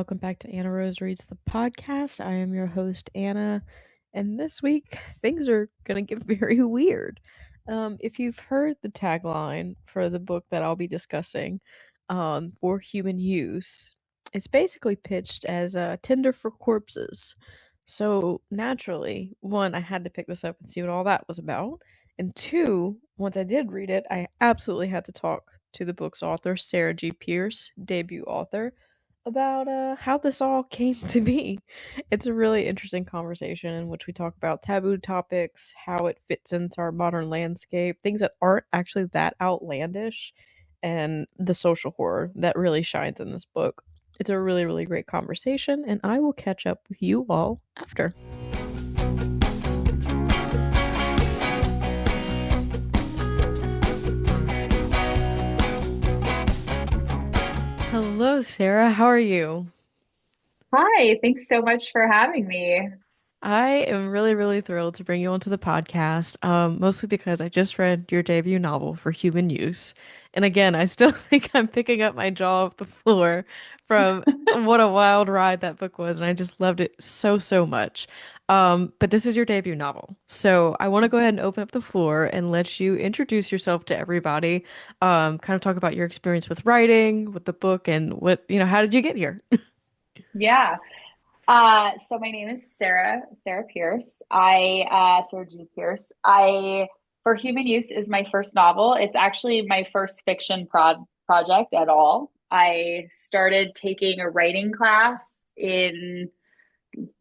welcome back to Anna Rose Reads the podcast. I am your host, Anna, and this week things are going to get very weird. If you've heard the tagline for the book that I'll be discussing, For Human Use, it's basically pitched as Tinder for Corpses. So naturally, one, I had to pick this up and see what all that was about. And two, once I did read it, I absolutely had to talk to the book's author, Sarah G. Pierce, debut author, about how this all came to be. It's a really interesting conversation in which we talk about taboo topics, how it fits into our modern landscape, things that aren't actually that outlandish, and the social horror that really shines in this book. It's a really, really great conversation, and I will catch up with you all after. Hello, Sarah. How are you? Hi, thanks so much for having me. I am really, really thrilled to bring you onto the podcast, mostly because I just read your debut novel for human use. And again, I still think I'm picking up my jaw off the floor from what a wild ride that book was. And I just loved it so, so much. But this is your debut novel. So I want to go ahead and open up the floor and let you introduce yourself to everybody, kind of talk about your experience with writing, with the book, and how did you get here? Yeah. So my name is Sarah Pierce. Sarah G. Pierce. For Human Use is my first novel. It's actually my first fiction project at all. I started taking a writing class in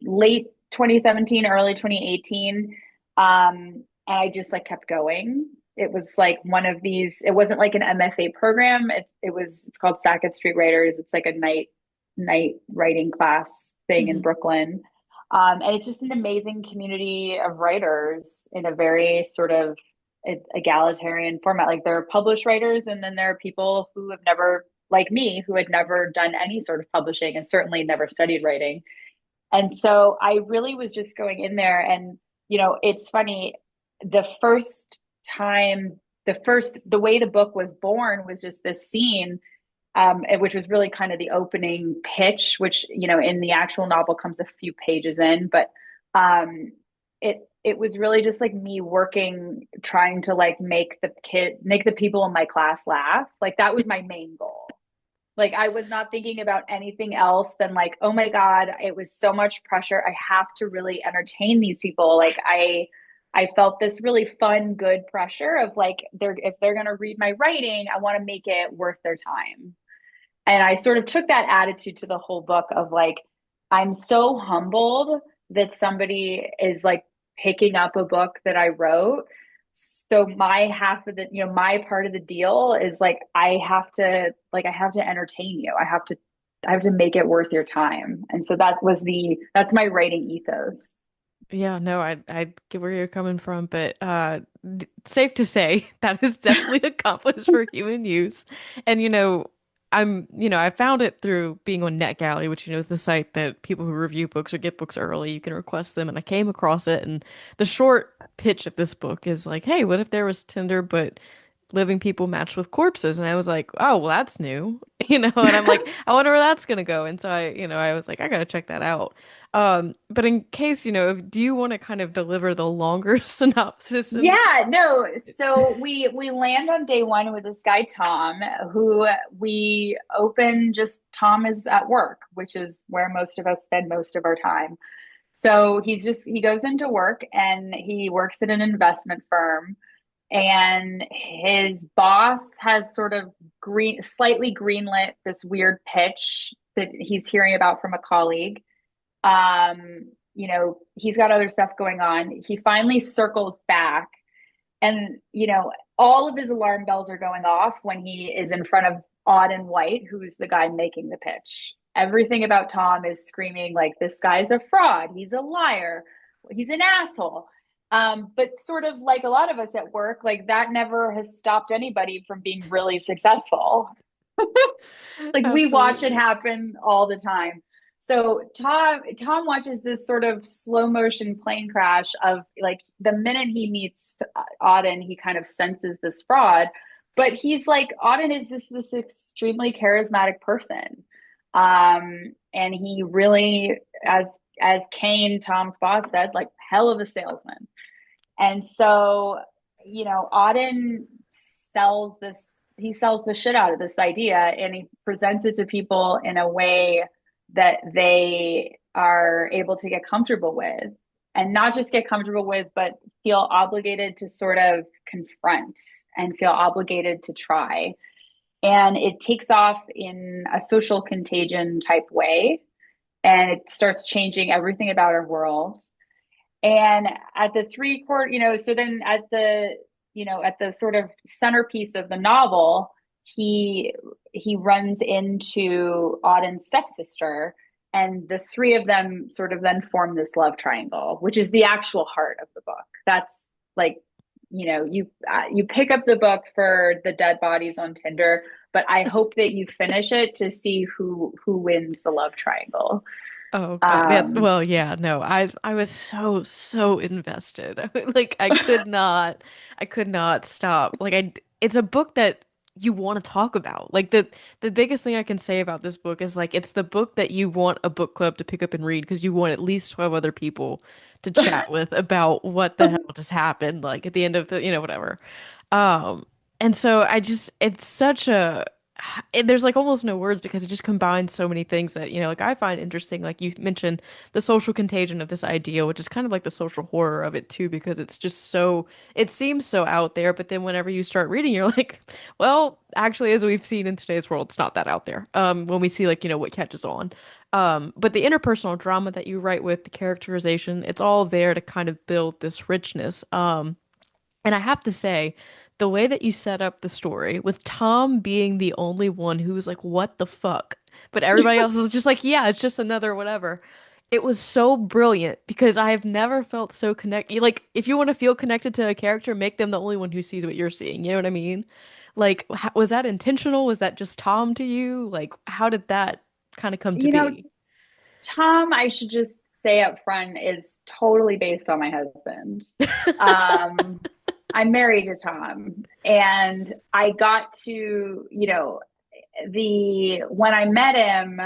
late 2017, early 2018. And I just like kept going. It was like one of these, it wasn't like an MFA program. It's called Sackett Street Writers. It's like a night writing class thing in Mhm. Brooklyn. And it's just an amazing community of writers in a very sort of egalitarian format. Like there are published writers, and then there are people who have never, like me, who had never done any sort of publishing and certainly never studied writing. And so I really was just going in there. And, it's funny, the first time, the way the book was born was just this scene, which was really kind of the opening pitch, which, in the actual novel comes a few pages in. But it was really just like me working, trying to like make the people in my class laugh. Like that was my main goal. Like I was not thinking about anything else than like, oh my God, it was so much pressure. I have to really entertain these people. Like I felt this really fun, good pressure of like if they're gonna read my writing, I want to make it worth their time. And I sort of took that attitude to the whole book of like, I'm so humbled that somebody is like picking up a book that I wrote. So my half of the, my part of the deal is like I have to entertain you. I have to make it worth your time. And so that's my writing ethos. Yeah, no, I get where you're coming from, but safe to say that is definitely accomplished for human use. And I found it through being on NetGalley, which is the site that people who review books or get books early, you can request them, and I came across it, and the short pitch of this book is like, hey, what if there was Tinder but living people matched with corpses? And I was like, oh, well, that's new. And I'm like, I wonder where that's gonna go. And so I was like, I gotta check that out. But in case, do you want to kind of deliver the longer synopsis and Yeah, no. So we land on day one with this guy Tom, who we open just Tom is at work, which is where most of us spend most of our time. So he goes into work and he works at an investment firm, and his boss has sort of slightly greenlit this weird pitch that he's hearing about from a colleague. He's got other stuff going on. He finally circles back, and all of his alarm bells are going off when he is in front of Auden White, who's the guy making the pitch. Everything about Tom is screaming like this guy's a fraud, he's a liar, he's an asshole. But sort of like a lot of us at work, like that never has stopped anybody from being really successful. Like we watch it absolutely. happen all the time. So Tom watches this sort of slow motion plane crash of like the minute he meets Auden, he kind of senses this fraud, but he's like Auden is just this extremely charismatic person. And he really, as Kane, Tom's boss, said, like, hell of a salesman. And so, Auden he sells the shit out of this idea, and he presents it to people in a way that they are able to get comfortable with. And not just get comfortable with, but feel obligated to sort of confront and feel obligated to try. And it takes off in a social contagion type way. And it starts changing everything about our world. And at the so then at the sort of centerpiece of the novel, he runs into Auden's stepsister, and the three of them sort of then form this love triangle, which is the actual heart of the book. That's like, you pick up the book for the dead bodies on Tinder, but I hope that you finish it to see who wins the love triangle. Oh God. Yeah, Um, well, yeah, no. I was so invested. Like I could not stop. It's a book that you want to talk about. Like the biggest thing I can say about this book is like it's the book that you want a book club to pick up and read because you want at least 12 other people to chat with about what the hell just happened like at the end of the, whatever. Um and so it's such a there's like almost no words because it just combines so many things that, like I find interesting. Like you mentioned the social contagion of this idea, which is kind of like the social horror of it too, because it's just it seems so out there. But then whenever you start reading, you're like, well, actually, as we've seen in today's world, it's not that out there. When we see like, what catches on. But the interpersonal drama that you write with the characterization, it's all there to kind of build this richness. And I have to say, the way that you set up the story with Tom being the only one who was like, what the fuck? But everybody else was just like, yeah, it's just another whatever. It was so brilliant because I have never felt so connected. Like, if you want to feel connected to a character, make them the only one who sees what you're seeing. You know what I mean? Like, was that intentional? Was that just Tom to you? Like, how did that kind of come to you know, be? Tom, I should just say up front, is totally based on my husband. Um, I'm married to Tom, and I got to, the when I met him,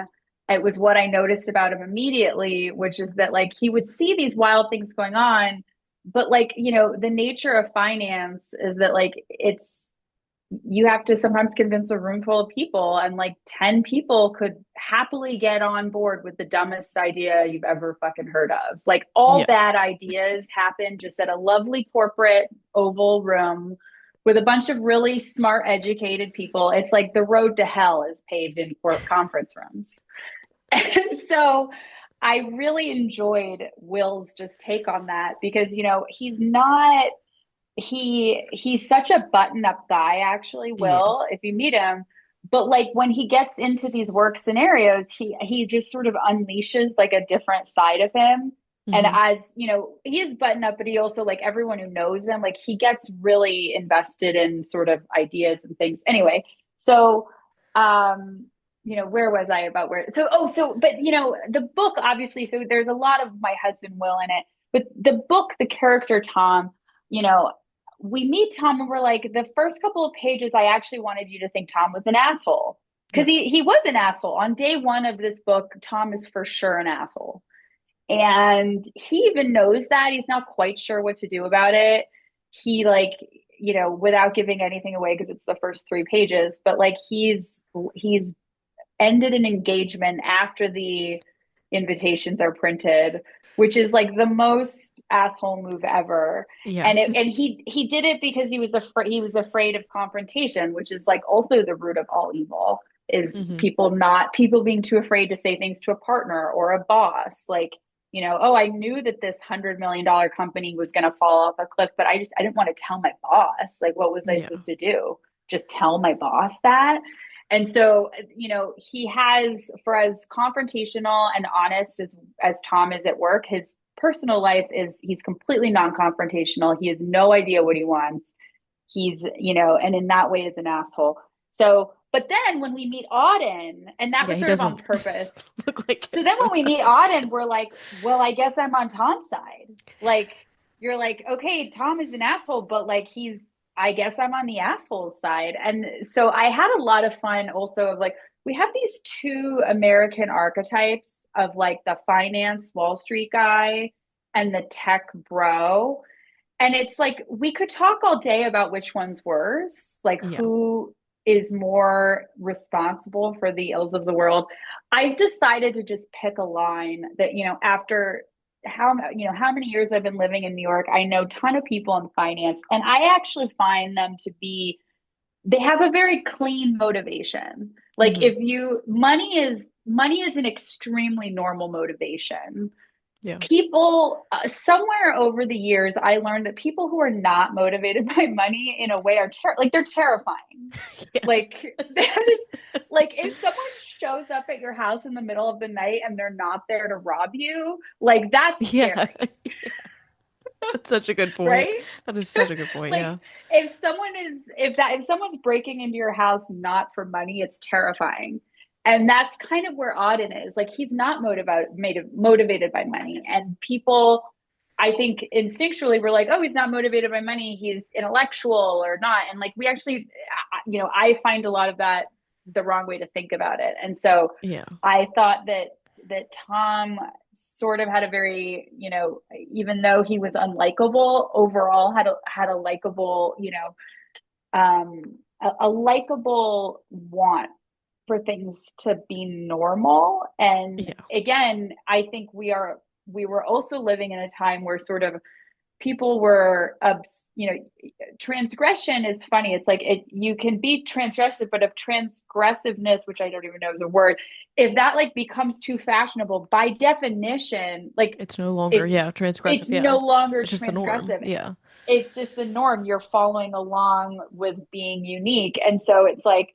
it was what I noticed about him immediately, which is that like he would see these wild things going on, but like, the nature of finance is that like you have to sometimes convince a room full of people, and like 10 people could happily get on board with the dumbest idea you've ever fucking heard of. Like all Yeah. bad ideas happen just at a lovely corporate oval room with a bunch of really smart educated people. It's like the road to hell is paved in conference rooms. And so I really enjoyed Will's just take on that, because he's such a button-up guy, actually, Yeah. Will, if you meet him. But like when he gets into these work scenarios, he just sort of unleashes like a different side of him. And Hmm. as he is button up, but he also, like, everyone who knows him, like he gets really invested in sort of ideas and things. Anyway, so where was I about where? But the book, obviously, so there's a lot of my husband Will in it, but the book, the character Tom, you know, we meet Tom and we're like, the first couple of pages, I actually wanted you to think Tom was an asshole, because Yeah. he was an asshole. On day one of this book, Tom is for sure an asshole. And he even knows that. He's not quite sure what to do about it. He, like, without giving anything away, because it's the first 3 pages, but like he's ended an engagement after the invitations are printed, which is like the most asshole move ever. Yeah. And he did it because he was afraid of confrontation, which is like also the root of all evil, is Hmm. people being too afraid to say things to a partner or a boss, like, oh, I knew that this $100 million company was going to fall off a cliff, but I didn't want to tell my boss. Like, what was I Yeah. supposed to do? Just tell my boss that? And so, he has, for as confrontational and honest as Tom is at work, his personal life is, he's completely non-confrontational. He has no idea what he wants. And in that way is an asshole. So, but then when we meet Auden, and that Yeah, was he sort of on doesn't purpose. look like So it. then So when we meet Auden, we're like, well, I guess I'm on Tom's side. Like, you're like, okay, Tom is an asshole, but like I guess I'm on the asshole side. And so I had a lot of fun also of like, we have these two American archetypes of like the finance Wall Street guy and the tech bro. And it's like we could talk all day about which one's worse, like Yeah. who is more responsible for the ills of the world. I've decided to just pick a line that, after how many years I've been living in New York, I know a ton of people in finance, and I actually find them to be they have a very clean motivation. Like Hmm. if you money is an extremely normal motivation. Yeah. People somewhere over the years I learned that people who are not motivated by money in a way are like they're terrifying. Yeah. Like there's like if someone shows up at your house in the middle of the night and they're not there to rob you, like that's Yeah. scary. That's such a good point. Right? That is such a good point. Like Yeah. if someone's breaking into your house not for money, it's terrifying. And that's kind of where Auden is. Like he's not motivated by money. And people, I think instinctually we're like, oh, he's not motivated by money. He's intellectual or not. And like we actually, I find a lot of that the wrong way to think about it. And so Yeah. I thought that Tom sort of had a very, even though he was unlikable, overall had a likable, a likable want for things to be normal. And Yeah. again, I think we were also living in a time where sort of people were transgression is funny. It's like you can be transgressive, but if transgressiveness, which I don't even know is a word, if that like becomes too fashionable, by definition, like It's no longer, it's yeah, it's transgressive. Yeah. no longer It's just the norm. transgressive. Yeah. It's just the norm. You're following along with being unique. And so it's like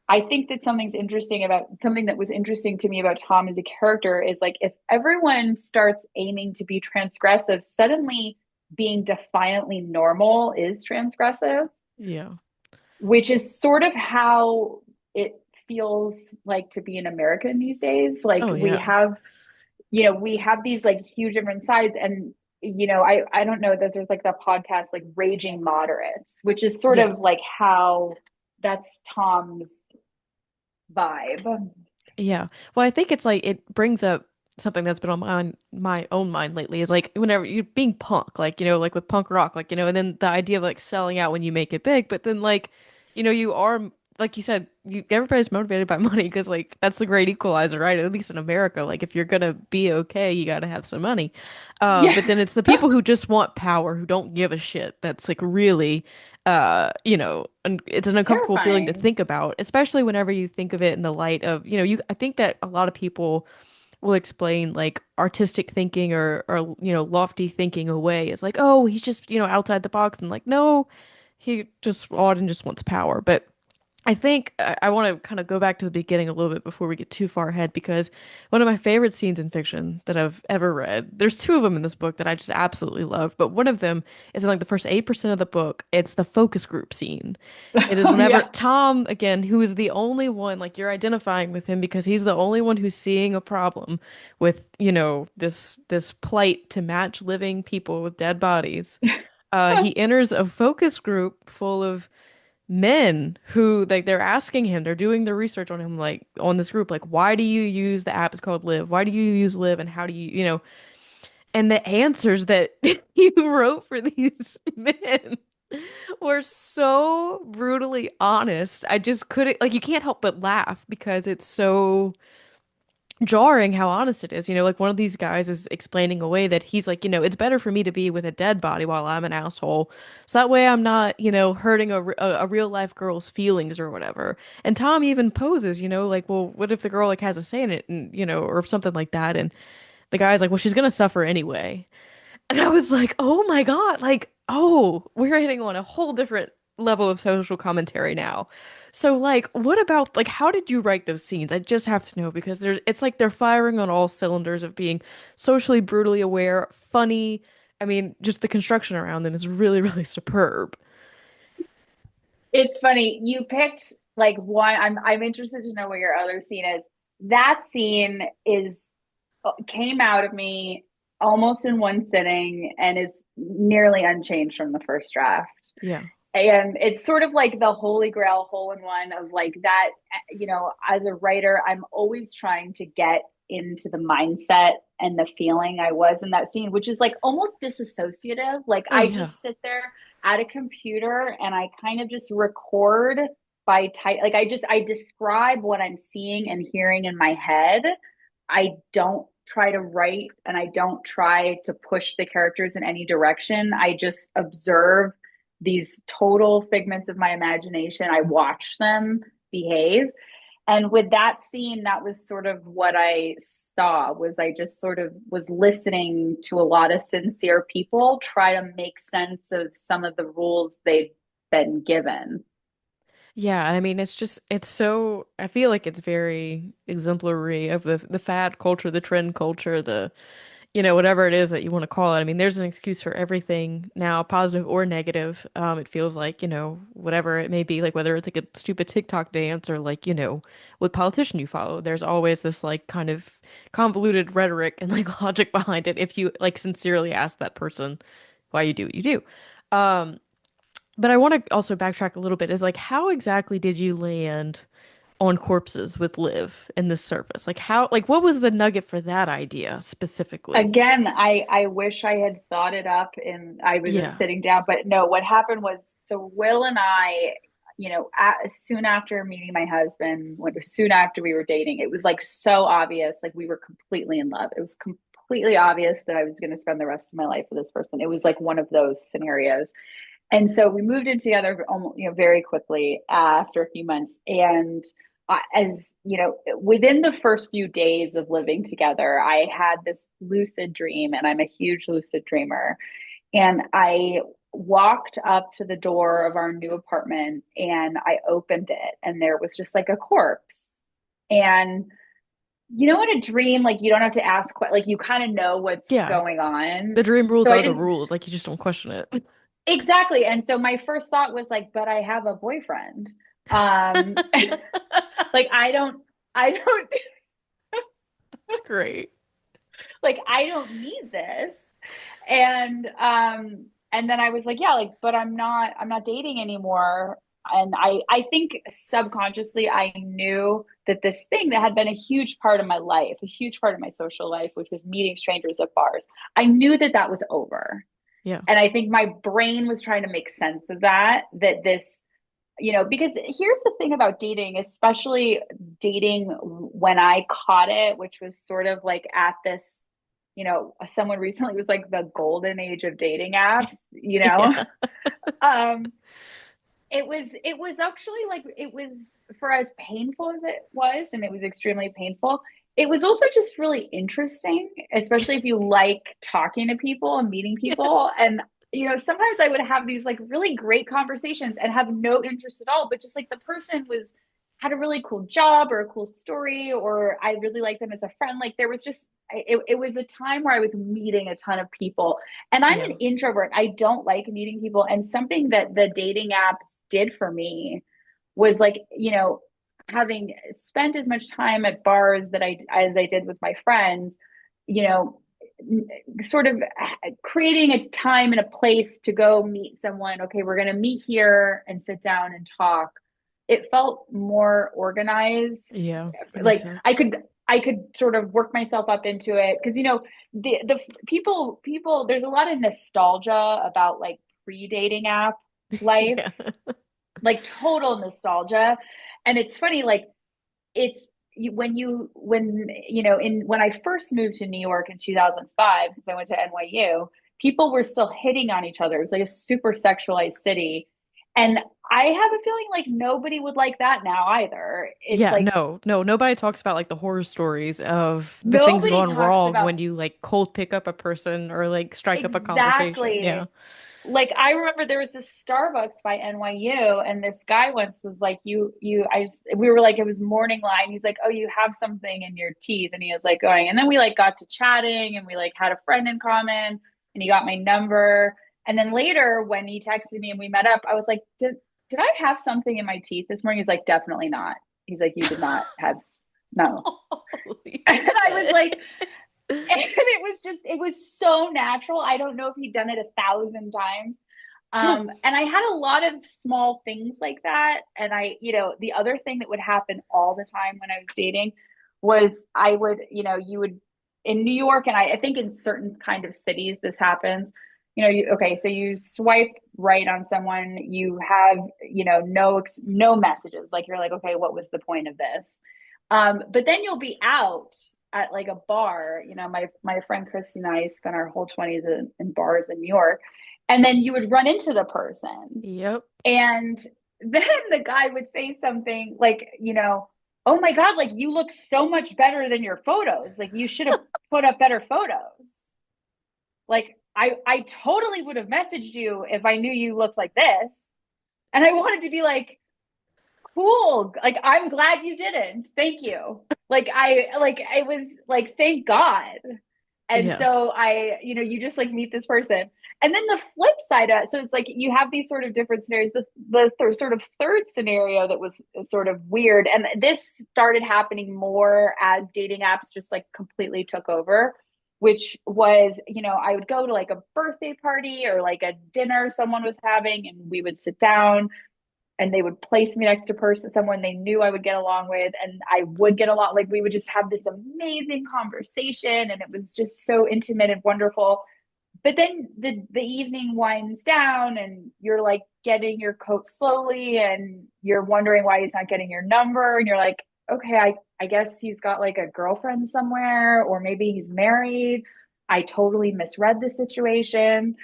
I think that something that was interesting to me about Tom as a character is like if everyone starts aiming to be transgressive, suddenly being defiantly normal is transgressive, Yeah. which is sort of how it feels like to be an American these days. Like Oh, yeah. we have these like huge different sides. And, I don't know that there's like the podcast, like Raging Moderates, which is sort Yeah. of like how that's Tom's vibe. Yeah. Well, I think it's like it brings up something that's been on my own mind lately is like whenever you're being punk, like, like with punk rock, like, and then the idea of like selling out when you make it big, but then like, you are like you said, everybody's motivated by money because like that's the great equalizer, right? At least in America, like if you're gonna be okay, you gotta have some money. Yeah. But then it's the people who just want power, who don't give a shit. That's like really it's an uncomfortable feeling to Terrifying. think about, especially whenever you think of it in the light of, I think that a lot of people will explain like artistic thinking or lofty thinking away as like, oh, he's just, outside the box, and like, no, Auden just wants power. But I think I want to kind of go back to the beginning a little bit before we get too far ahead, because one of my favorite scenes in fiction that I've ever read, there's two of them in this book that I just absolutely love, but one of them is in like the first 8% of the book. It's the focus group scene. It is Oh whenever yeah. Tom, again, who is the only one, like you're identifying with him because he's the only one who's seeing a problem with, this plight to match living people with dead bodies. He enters a focus group full of men who like they're doing their research on him, like on this group, like why do you use the app? It's called Live. Why do you use Live, and how do you? And the answers that he wrote for these men were so brutally honest. I just couldn't, like, you can't help but laugh because it's so jarring how honest it is. Like one of these guys is explaining away that he's like, it's better for me to be with a dead body while I'm an asshole. So that way I'm not, hurting a real life girl's feelings or whatever. And Tom even poses, like, well, what if the girl like has a say in it, and, or something like that. And the guy's like, well, she's gonna suffer anyway. And I was like, oh my God, like, oh, we're hitting on a whole different level of social commentary now. So, like, what about, like, how did you write those scenes? I just have to know because it's like they're firing on all cylinders of being socially brutally aware, funny. I mean, just the construction around them is really, really superb. It's funny. You picked like one. I'm interested to know what your other scene is. That scene is came out of me almost in one sitting and is nearly unchanged from the first draft. Yeah. And it's sort of like the holy grail hole in one of like that, as a writer, I'm always trying to get into the mindset and the feeling I was in that scene, which is like almost disassociative. Like Oh I yeah. just sit there at a computer and I kind of just record by type. Like I describe what I'm seeing and hearing in my head. I don't try to write and I don't try to push the characters in any direction. I just observe these total figments of my imagination. I watch them behave. And with that scene, that was sort of what I saw was I just sort of was listening to a lot of sincere people try to make sense of some of the rules they've been given. Yeah, I mean it's so I feel like it's very exemplary of the fad culture, the trend culture, the whatever it is that you want to call it. I mean, there's an excuse for everything now, positive or negative. It feels like, whatever it may be, like whether it's like a stupid TikTok dance or like, what politician you follow, there's always this like kind of convoluted rhetoric and like logic behind it if you like sincerely ask that person why you do what you do. Um, but I want to also backtrack a little bit is like how exactly did you land on corpses with Liv in this service? Like how like what was the nugget for that idea specifically? Again, I wish I had thought it up and I was just Yeah. sitting down, but no, what happened was so Will and I, soon after meeting my husband, soon after we were dating, it was like so obvious, like we were completely in love. It was completely obvious that I was going to spend the rest of my life with this person. It was like one of those scenarios. And so we moved in together almost, very quickly after a few months. And as you know, within the first few days of living together, I had this lucid dream, and I'm a huge lucid dreamer. And I walked up to the door of our new apartment and I opened it, and there was just like a corpse. And in a dream, like you don't have to ask, like you kind of know what's Yeah. going on. The dream rules So I are the didn't rules. Like you just don't question it. exactly. And so my first thought was like, but I have a boyfriend. Um, like I don't It's great. like I don't need this. And then I was like, yeah, like, but I'm not dating anymore. And I think subconsciously I knew that this thing that had been a huge part of my life, a huge part of my social life, which was meeting strangers at bars, I knew that that was over. Yeah. And I think my brain was trying to make sense of that this, because here's the thing about dating, especially dating when I caught it, which was sort of like at this, someone recently was like the golden age of dating apps, Yeah. um, it was actually like it was for as painful as it was, and it was extremely painful. It was also just really interesting, especially if you like talking to people and meeting Yeah. people. And sometimes I would have these like really great conversations and have no interest at all, but just like the person was had a really cool job or a cool story, or I really liked them as a friend. Like there was just it was a time where I was meeting a ton of people, and I'm an Yeah. introvert. I don't like meeting people. And something that the dating apps did for me was like, having spent as much time at bars that I did with my friends, you know, sort of creating a time and a place to go meet someone. Okay, we're going to meet here and sit down and talk. It felt more organized. Yeah. That makes Like sense. I could sort of work myself up into it because the people there's a lot of nostalgia about like pre-dating app life, Yeah. like total nostalgia. And it's funny, like it's when I first moved to New York in 2005 because I went to NYU, people were still hitting on each other. It was like a super sexualized city. And I have a feeling like nobody would like that now either. It's Yeah, like no, nobody talks about like the horror stories of the things nobody going talks wrong about when you like cold pick up a person or like strike up a conversation. Yeah. exactly. Like I remember there was this Starbucks by NYU, and this guy once was like, we were like, it was morning line. He's like, oh, you have something in your teeth. And he was like going, and then we like got to chatting and we like had a friend in common and he got my number. And then later when he texted me and we met up, I was like, did I have something in my teeth this morning? He's like, definitely not. He's like, you did not have, no. Holy And I was like, shit. and it was so natural. I don't know if he'd done it 1,000 times. Yeah. And I had a lot of small things like that. And the other thing that would happen all the time when I was dating was I would, you would in New York, and I think in certain kind of cities this happens. Okay, so you swipe right on someone, you have, no messages. Like you're like, okay, what was the point of this? But then you'll be out at like a bar. My friend Christy and I spent our whole 20s in bars in New York, and then you would run into the person, Yep. and then the guy would say something like, oh my God, like you look so much better than your photos. Like you should have put up better photos. Like I totally would have messaged you if I knew you looked like this. And I wanted to be like, cool. Like I'm glad you didn't. Thank you. I was like, thank God. And Yeah. so you just like meet this person. And then the flip side of it, so it's like you have these sort of different scenarios. Sort of third scenario that was sort of weird, and this started happening more as dating apps just like completely took over, which was, I would go to like a birthday party or like a dinner someone was having, and we would sit down and they would place me next to someone they knew I would get along with, and I would get along. Like we would just have this amazing conversation, and it was just so intimate and wonderful. But then the evening winds down, and you're like getting your coat slowly, and you're wondering why he's not getting your number, and you're like, okay, I guess he's got like a girlfriend somewhere, or maybe he's married. I totally misread the situation.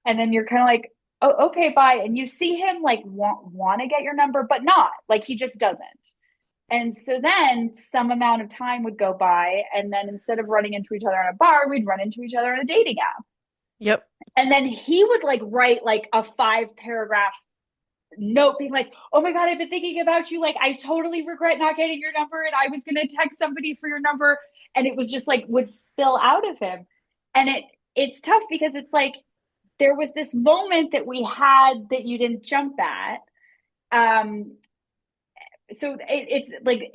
And then you're kind of like, oh, okay, bye. And you see him like want to get your number, but not like he just doesn't. And so then some amount of time would go by. And then instead of running into each other in a bar, we'd run into each other in a dating app. Yep. And then he would like write like a 5 paragraph note being like, oh my God, I've been thinking about you. Like, I totally regret not getting your number. And I was going to text somebody for your number. And it was just like would spill out of him. And it's tough because it's like, there was this moment that we had that you didn't jump at. Um, so it's like,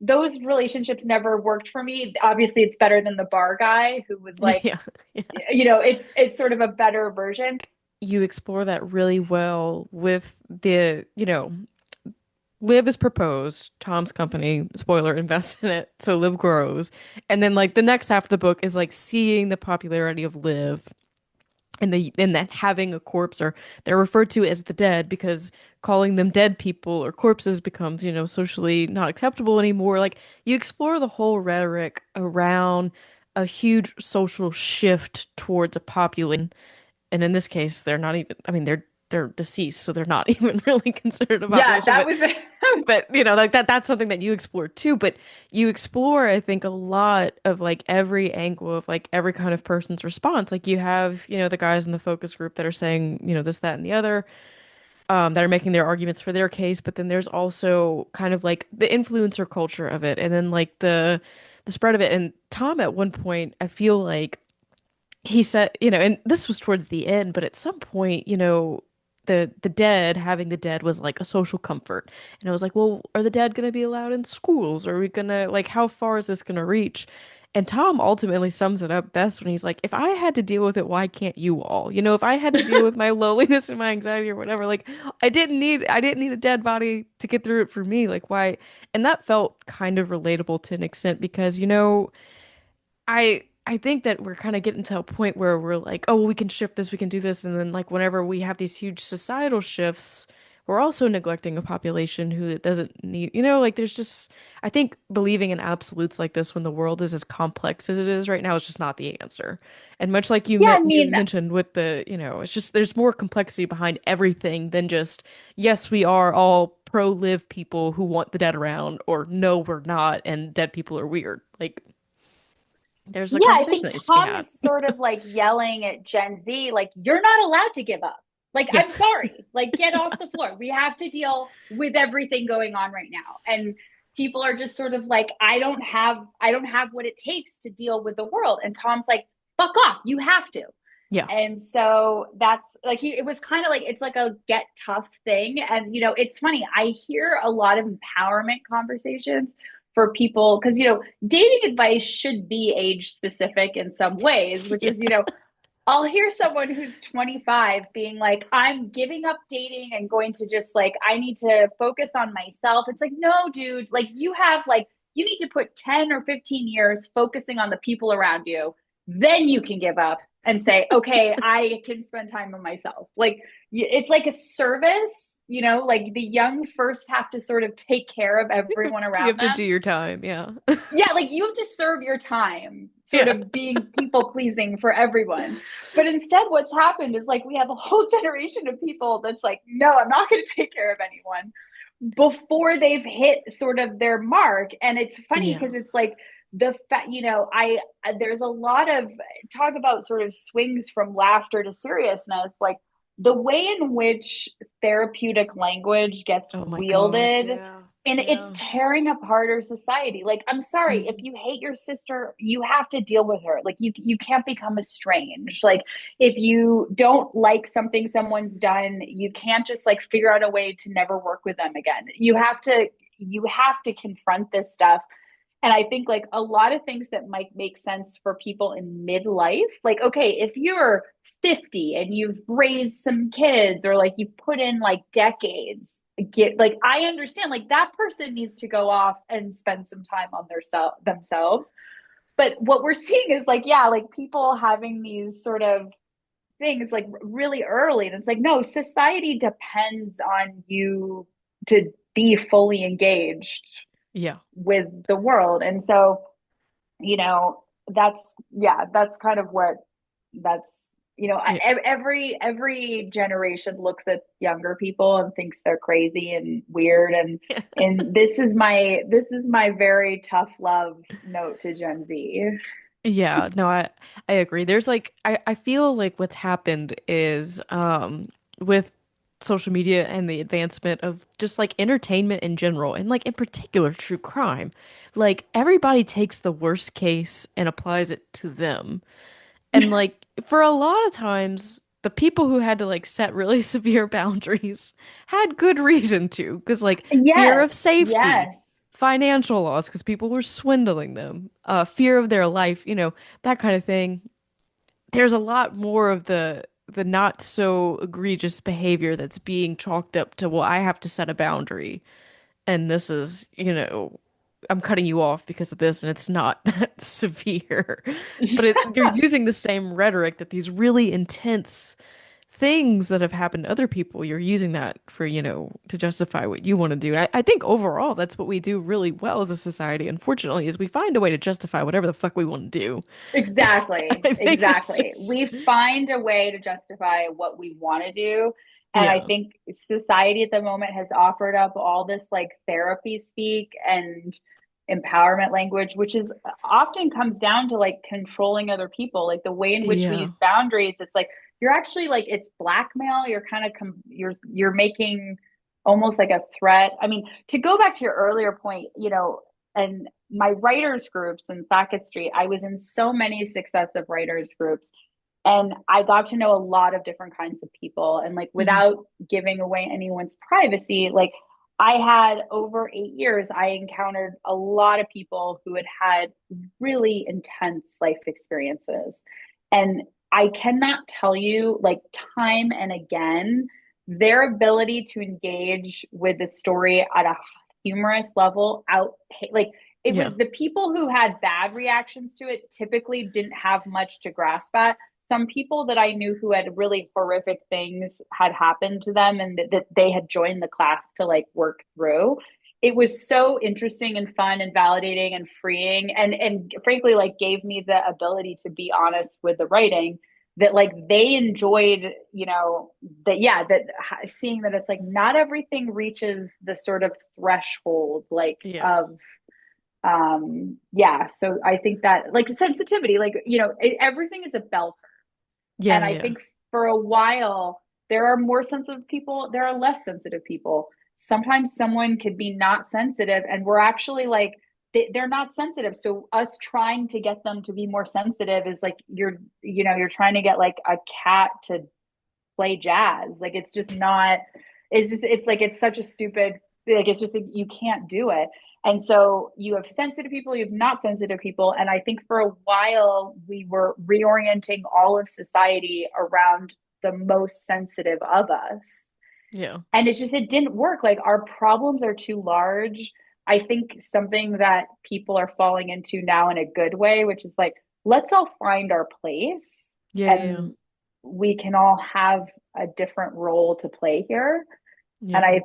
those relationships never worked for me. Obviously, it's better than the bar guy who was like, Yeah. Yeah. it's sort of a better version. You explore that really well with Liv is proposed, Tom's company, spoiler, invests in it, so Liv grows. And then like the next half of the book is like seeing the popularity of Liv and that having a corpse, or they're referred to as the dead because calling them dead people or corpses becomes, socially not acceptable anymore. Like you explore the whole rhetoric around a huge social shift towards a population, and in this case they're not even, I mean, they're deceased, so they're not even really considered a Yeah, population, that but was it. like that's something that you explore too. But you explore, I think, a lot of like every angle of like every kind of person's response. Like you have, the guys in the focus group that are saying, this, that, and the other, that are making their arguments for their case, but then there's also kind of like the influencer culture of it, and then like the spread of it. And Tom at one point, I feel like he said, and this was towards the end, but at some point, the dead, having the dead was like a social comfort. And I was like, well, are the dead going to be allowed in schools? Are we going to, like, how far is this going to reach? And Tom ultimately sums it up best when he's like, if I had to deal with it, why can't you all? If I had to deal with my loneliness and my anxiety or whatever, like I didn't need a dead body to get through it for me. Like why? And that felt kind of relatable to an extent because, I think that we're kind of getting to a point where we're like, oh, we can shift this, we can do this, and then like whenever we have these huge societal shifts, we're also neglecting a population who it doesn't need, like there's just, I think believing in absolutes like this when the world is as complex as it is right now is just not the answer. And much like Yeah, I you mean, mentioned with the, it's just there's more complexity behind everything than just yes, we are all pro-live people who want the dead around, or no, we're not, and dead people are weird. Like there's a yeah, I conversation think that needs to be Tom had. is sort of like yelling at Gen Z, like, you're not allowed to give up. Like, Yeah. I'm sorry. Like, get off the floor. We have to deal with everything going on right now. And people are just sort of like, I don't have what it takes to deal with the world. And Tom's like, fuck off. You have to. Yeah. And so that's like it was kind of like it's like a get tough thing. And it's funny, I hear a lot of empowerment conversations for people because dating advice should be age specific in some ways, which Yeah. is I'll hear someone who's 25 being like, I'm giving up dating and going to just like, I need to focus on myself. It's like, no, dude, like you have like, you need to put 10 or 15 years focusing on the people around you. Then you can give up and say, okay, I can spend time on myself. Like, it's like a service, like the young first have to sort of take care of everyone You have around to do them. your time, yeah. Yeah, like you have to serve your time, sort Yeah. of being people pleasing for everyone. But instead, what's happened is like we have a whole generation of people that's like, no, I'm not going to take care of anyone before they've hit sort of their mark. And it's funny Yeah. because it's like the fact, I there's a lot of talk about sort of swings from laughter to seriousness, like the way in which therapeutic language gets Oh my God, wielded, yeah. and it's Yeah. tearing apart our society. Like, I'm sorry, if Mhm. you hate your sister, you have to deal with her. Like, you can't become estranged. Like, if you don't like something someone's done, you can't just like figure out a way to never work with them again. You have to confront this stuff. And I think like a lot of things that might make sense for people in midlife, like, okay, if you're 50 and you've raised some kids or like you put in like decades, get like, I understand like that person needs to go off and spend some time on themselves. But what we're seeing is like, yeah, like people having these sort of things like really early. And it's like, no, society depends on you to be fully engaged Yeah. with the world. And so, you know, that's, yeah, that's kind of what that's, Yeah. every generation looks at younger people and thinks they're crazy and weird. And this is my very tough love note to Gen Z. Yeah, no, I agree. There's like I feel like what's happened is with social media and the advancement of just like entertainment in general and like in particular true crime. Like everybody takes the worst case and applies it to them. And like for a lot of times the people who had to like set really severe boundaries had good reason to, because like fear Yes, of safety, yes. financial loss because people were swindling them, fear of their life, that kind of thing. There's a lot more of the not so egregious behavior that's being chalked up to, well, I have to set a boundary, and this is, I'm cutting you off because of this, and it's not that severe. But you're using the same rhetoric that these really intense things that have happened to other people, you're using that for, to justify what you want to do. And I think overall, that's what we do really well as a society, unfortunately, is we find a way to justify whatever the fuck we want to do. Exactly. I think it's Exactly. just, We find a way to justify what we want to do. And I yeah, think society at the moment has offered up all this like therapy speak and empowerment language, which is often comes down to like controlling other people, like the way in which we yeah, use boundaries. It's like you're actually like it's blackmail. You're kind of you're making almost like a threat. I mean, to go back to your earlier point, and my writers groups in Sackett Street, I was in so many successive writers groups, and I got to know a lot of different kinds of people. And like hmm, without giving away anyone's privacy, like I had over 8 years, I encountered a lot of people who had really intense life experiences. And I cannot tell you, like, time and again, their ability to engage with the story at a humorous level out like it was yeah, the people who had bad reactions to it typically didn't have much to grasp at. Some people that I knew who had really horrific things had happened to them and that they had joined the class to like work through. It was so interesting and fun and validating and freeing, and frankly like gave me the ability to be honest with the writing, that like they enjoyed, that, yeah, that seeing that it's like not everything reaches the sort of threshold like yeah, of yeah. So I think that like sensitivity, like, everything is a bell curve. And yeah, I yeah, think for a while there are more sensitive people, there are less sensitive people. Sometimes someone could be not sensitive and we're actually like they're not sensitive, so us trying to get them to be more sensitive is like you're trying to get like a cat to play jazz. Like it's just not, it's like it's such a stupid Like it's just like, you can't do it. And so you have sensitive people, you have not sensitive people. And I think for a while we were reorienting all of society around the most sensitive of us. Yeah. And it's just, it didn't work. Like our problems are too large. I think something that people are falling into now in a good way, which is like, let's all find our place Yeah, yeah, and we can all have a different role to play here. And yeah. I,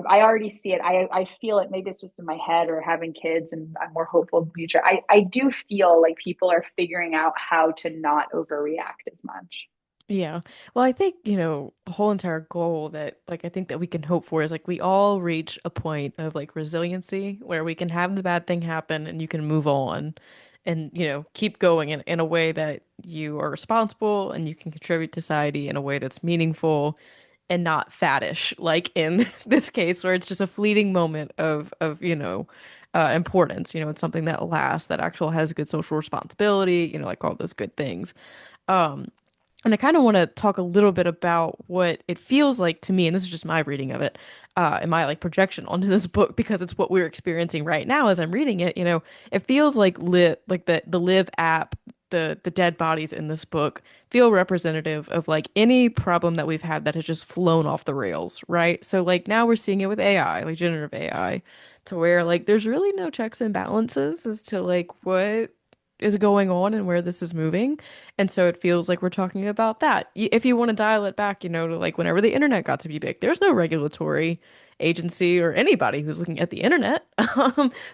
I already see it. I feel it. Maybe it's just in my head or having kids and I'm more hopeful in the future. I do feel like people are figuring out how to not overreact as much. Yeah. Well, I think, the whole entire goal that I think that we can hope for is like we all reach a point of like resiliency where we can have the bad thing happen and you can move on and, keep going in a way that you are responsible and you can contribute to society in a way that's meaningful and not faddish, like in this case where it's just a fleeting moment of, importance. It's something that lasts, that actual has good social responsibility, like all those good things. Um, and I kind of want to talk a little bit about what it feels like to me, and this is just my reading of it, and my like projection onto this book because it's what we're experiencing right now as I'm reading it. It feels like the Live app, the dead bodies in this book feel representative of like any problem that we've had that has just flown off the rails, right? So like now we're seeing it with AI, like generative AI, to where like there's really no checks and balances as to like what is going on and where this is moving. And so it feels like we're talking about that. If you want to dial it back, to like whenever the internet got to be big, there's no regulatory agency or anybody who's looking at the internet.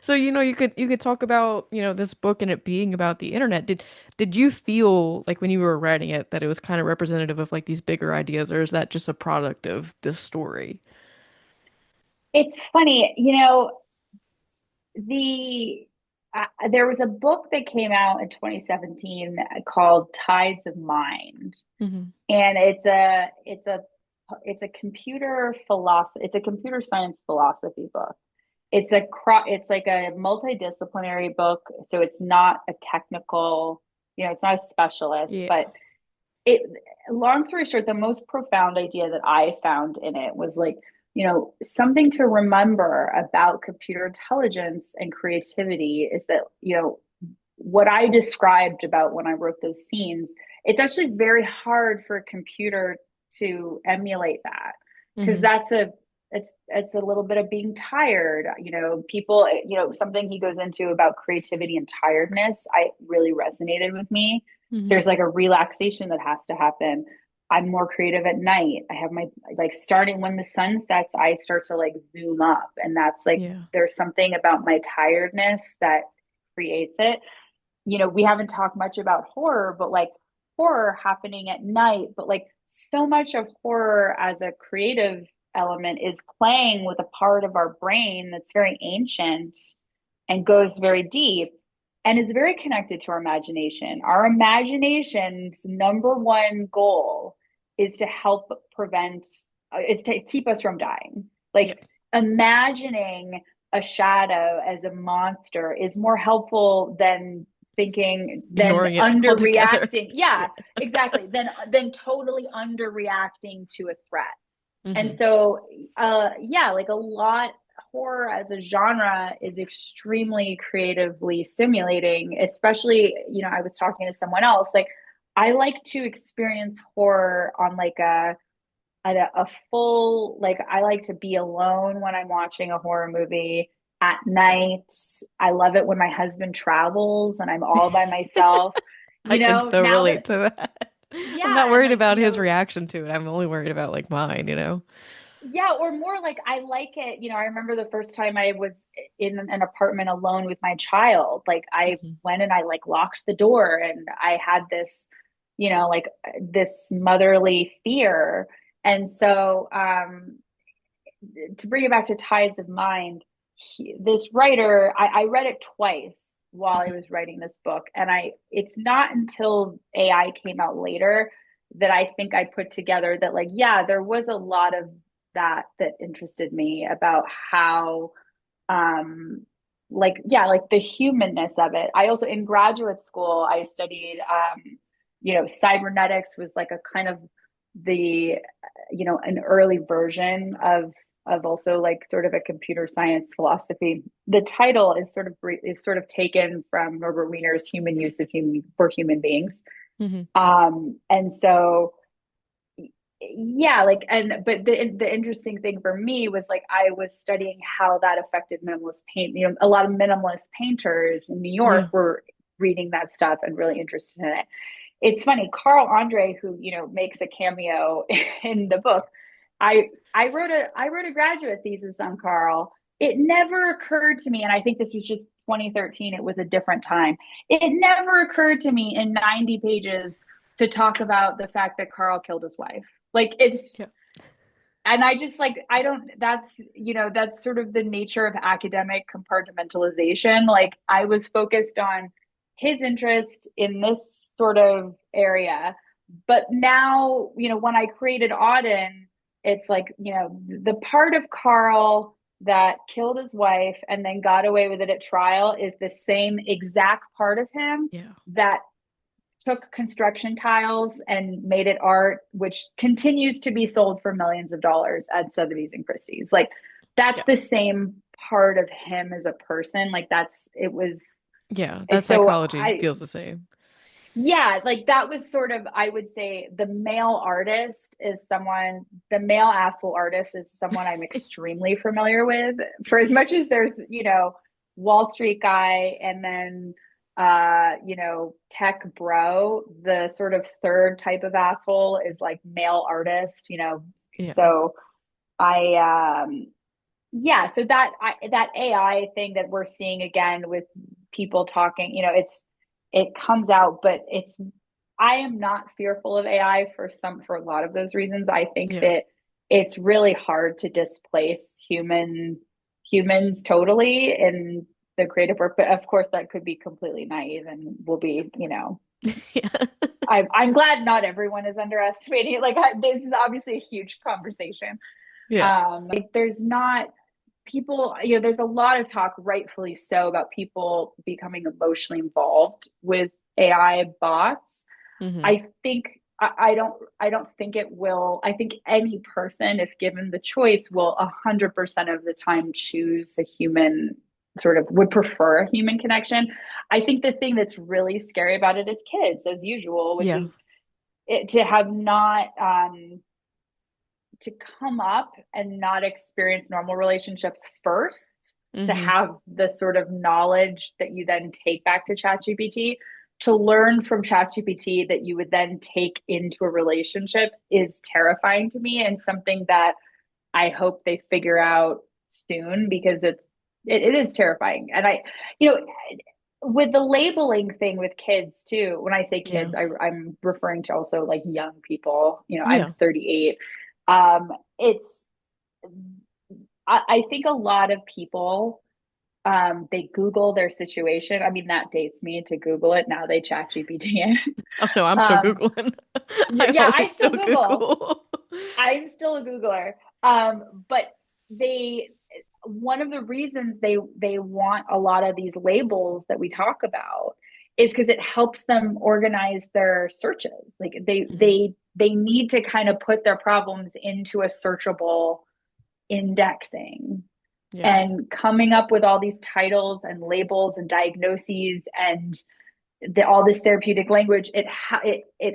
So you could talk about, this book and it being about the internet. Did you feel like when you were writing it that it was kind of representative of like these bigger ideas, or is that just a product of this story? It's funny, the there was a book that came out in 2017 called Tides of Mind, Hmm. and it's a computer philosophy, it's a computer science philosophy book. It's like a multidisciplinary book, so it's not a technical, it's not a specialist, Yeah. but it, long story short, the most profound idea that I found in it was like, something to remember about computer intelligence and creativity is that, what I described about when I wrote those scenes, it's actually very hard for a computer to emulate that, because Hmm. it's a little bit of being tired. People, something he goes into about creativity and tiredness, I really resonated with me. Hmm. There's like a relaxation that has to happen. I'm more creative at night. I have my, like, starting when the sun sets, I start to like zoom up. And that's like, Yeah. there's something about my tiredness that creates it. We haven't talked much about horror, but like horror happening at night, but like so much of horror as a creative element is playing with a part of our brain that's very ancient and goes very deep and is very connected to our imagination. Our imagination's number one goal is to help prevent, is to keep us from dying. Yeah. Like imagining a shadow as a monster is more helpful than Ignoring it altogether. underreacting. Yeah. Yeah, exactly. Than totally underreacting to a threat. And Hmm. so, yeah, like a lot, horror as a genre is extremely creatively stimulating, especially, I was talking to someone else, like, I like to experience horror on like a full, like, I like to be alone when I'm watching a horror movie at Yeah. night. I love it when my husband travels and I'm all by myself. I can so Now that, relate to that. I'm not yeah, and worried like, about his reaction to it. I'm only worried about like mine. yeah, or more like I like it. I remember the first time I was in an apartment alone with my child. Like I Hmm. went and I like locked the door and I had this, like this motherly fear. And so to bring it back to Tides of Mind, this writer, I read it twice while I was writing this book. And it's not until AI came out later that I think I put together that, like, yeah, there was a lot of that interested me about how, like, yeah, like the humanness of it. I also, in graduate school, I studied, cybernetics was like a kind of the, an early version of also like sort of a computer science philosophy. The title is sort of taken from Norbert Wiener's Human Use of Human for Human Beings. Hmm. And so yeah, like, and but the interesting thing for me was like I was studying how that affected minimalist paint. You know, a lot of minimalist painters in New York Yeah. were reading that stuff and really interested in it. It's funny, Carl Andre, who makes a cameo in the book. I wrote a graduate thesis on Carl. It never occurred to me, and I think this was just 2013. It was a different time. It never occurred to me in 90 pages to talk about the fact that Carl killed his wife. Like it's Yeah. and I just like I don't that's sort of the nature of academic compartmentalization. Like I was focused on his interest in this sort of area, but now when I created Auden, it's like the part of Carl that killed his wife and then got away with it at trial is the same exact part of him Yeah. that took construction tiles and made it art, which continues to be sold for millions of dollars at Sotheby's and Christie's. Like that's Yeah. the same part of him as a person. Like it was Yeah. That so psychology I feels the same. yeah, like that was sort of, I would say the male asshole artist is someone I'm extremely familiar with. For as much as there's, Wall Street guy and then, tech bro, the sort of third type of asshole is like male artist. Yeah. So yeah, so that AI thing that we're seeing again with people talking, it comes out, but I am not fearful of AI for a lot of those reasons. I think Yeah. that it's really hard to displace humans totally in the creative work, but of course that could be completely naive and will be. Yeah. I'm glad not everyone is underestimating it. Like this is obviously a huge conversation. Yeah. Like there's not people, there's a lot of talk, rightfully so, about people becoming emotionally involved with AI bots. Hmm. I don't think it will. I think any person, if given the choice, will 100% of the time choose a human, sort of would prefer a human connection. I think the thing that's really scary about it is kids, as usual, which Yeah. is to have not to come up and not experience normal relationships first, to Hmm. have the sort of knowledge that you then take back to ChatGPT, to learn from ChatGPT that you would then take into a relationship is terrifying to me, and something that I hope they figure out soon, because it is terrifying. And with the labeling thing with kids too, when I say Yeah. kids, I'm referring to also like young people. I'm Yeah. 38. It's I think a lot of people they Google their situation. I mean, that dates me to Google it. Now they chat GPT it. Oh no, I'm still um Googling. I yeah, I always still still Google. Google. I'm still a Googler. But they one of the reasons they want a lot of these labels that we talk about is because it helps them organize their searches. Like Mhm. they need to kind of put their problems into a searchable indexing, Yeah. and coming up with all these titles and labels and diagnoses and all this therapeutic language. It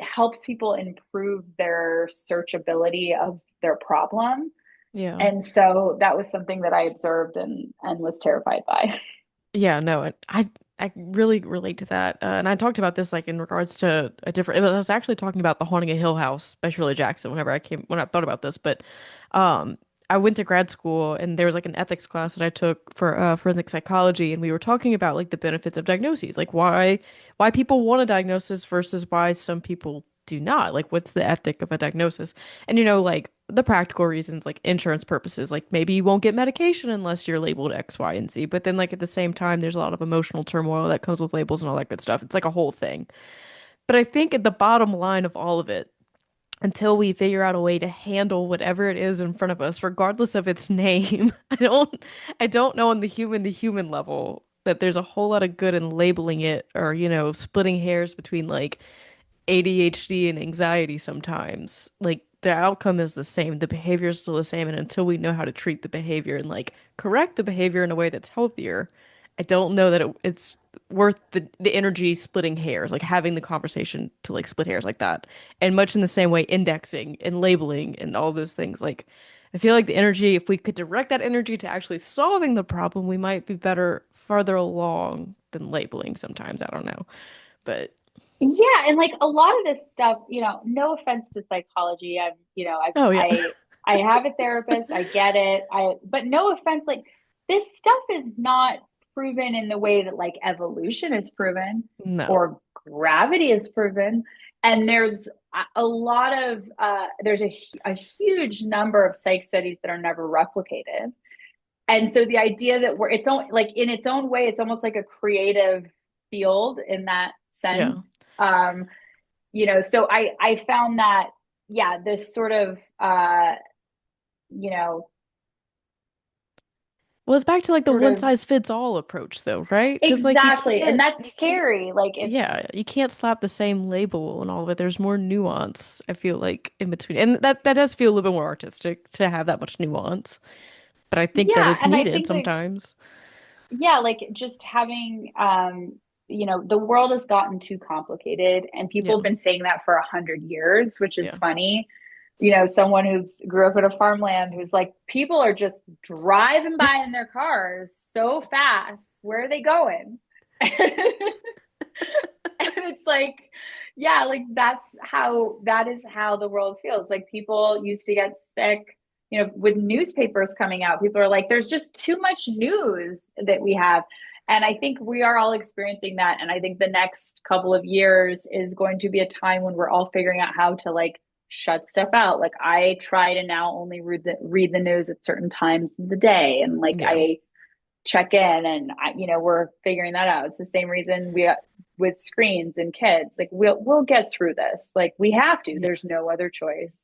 helps people improve their searchability of their problem. Yeah. And so that was something that I observed and was terrified by. Yeah, no, I really relate to that. And I talked about this like in regards to a different. I was actually talking about The Haunting of Hill House by Shirley Jackson when I thought about this. But um, I went to grad school and there was like an ethics class that I took for forensic psychology, and we were talking about like the benefits of diagnoses, like why people want a diagnosis versus why some people do not. Like, what's the ethic of a diagnosis? And like the practical reasons, like insurance purposes, like maybe you won't get medication unless you're labeled X, Y, and Z. But then, like, at the same time, there's a lot of emotional turmoil that comes with labels and all that good stuff. It's like a whole thing. But I think at the bottom line of all of it, until we figure out a way to handle whatever it is in front of us, regardless of its name, I don't know on the human to human level that there's a whole lot of good in labeling it or, splitting hairs between like ADHD and anxiety sometimes. Like the outcome is the same, the behavior is still the same, and until we know how to treat the behavior and like correct the behavior in a way that's healthier, I don't know that it's worth the energy splitting hairs, like having the conversation to like split hairs like that. And much in the same way, indexing and labeling and all those things. Like, I feel like the energy, if we could direct that energy to actually solving the problem, we might be better farther along than labeling sometimes. I don't know. But Yeah, and like a lot of this stuff, no offense to psychology. oh yeah. I have a therapist, I get it. But no offense, like this stuff is not proven in the way that like evolution is proven No. or gravity is proven. And there's a lot of there's a huge number of psych studies that are never replicated. And so the idea that it's own like in its own way, it's almost like a creative field in that Yeah. sense. Um, so I found that, yeah, this sort of you know, Well, it's back to like the sort one of size fits all approach though, right? Because like exactly, and that's you can't scary. Like it's yeah, you can't slap the same label and all of it. There's more nuance, I feel like, in between. And that does feel a little bit more artistic to have that much nuance. But I think that yeah, it's and I needed think that sometimes. yeah, like just having the world has gotten too complicated, and people have Yeah. been saying that for 100 years, which is Yeah. funny. Someone who's grew up in a farmland who's like, people are just driving by in their cars so fast. Where are they going? And it's like, yeah, like that is how the world feels. Like people used to get sick, with newspapers coming out. People are like, there's just too much news that we have. And I think we are all experiencing that. And I think the next couple of years is going to be a time when we're all figuring out how to like shut stuff out. Like I try to now only read the news at certain times of the day. And like Yeah. I check in and we're figuring that out. It's the same reason we with screens and kids, like we'll get through this. Like we have to. Yeah. There's no other choice.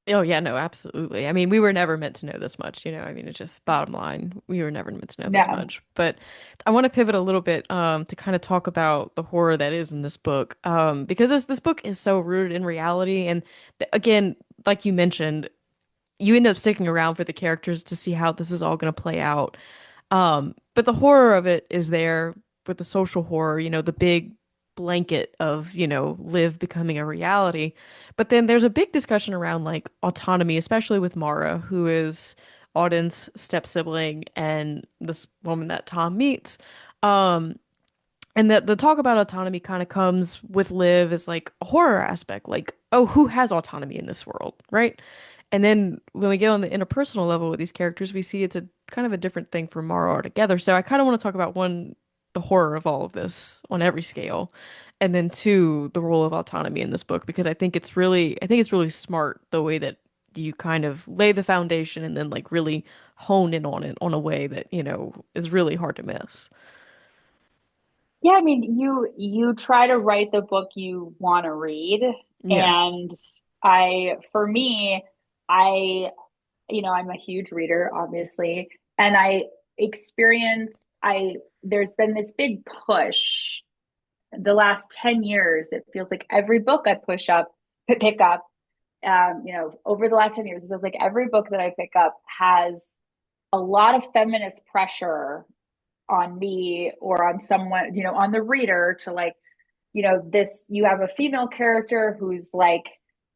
Oh yeah, no, absolutely. I mean, we were never meant to know this much, you know. I mean, it's just bottom line. We were never meant to know this No. much. But I want to pivot a little bit to kind of talk about the horror that is in this book. Because this book is so rooted in reality and again, like you mentioned, you end up sticking around for the characters to see how this is all going to play out. But the horror of it is there with the social horror, you know, the big blanket of, you know, Liv becoming a reality. But then there's a big discussion around like autonomy, especially with Mara, who is Auden's step sibling and this woman that Tom meets. Um, and the talk about autonomy kind of comes with Liv as like a horror aspect, like, oh, who has autonomy in this world, right? And then when we get on the interpersonal level with these characters, we see it's a kind of a different thing for Mara altogether. So I kind of want to talk about one, the horror of all of this on every scale, and then two, the role of autonomy in this book, because I think it's really smart the way that you kind of lay the foundation and then like really hone in on it on a way that, you know, is really hard to miss. Yeah, I mean, you try to write the book you want to read, Yeah. and for me, I, I'm a huge reader, obviously, and there's been this big push the last 10 years. It feels like every book I pick up, over the last 10 years, it feels like every book that I pick up has a lot of feminist pressure on me or on someone, on the reader to like, you have a female character who's like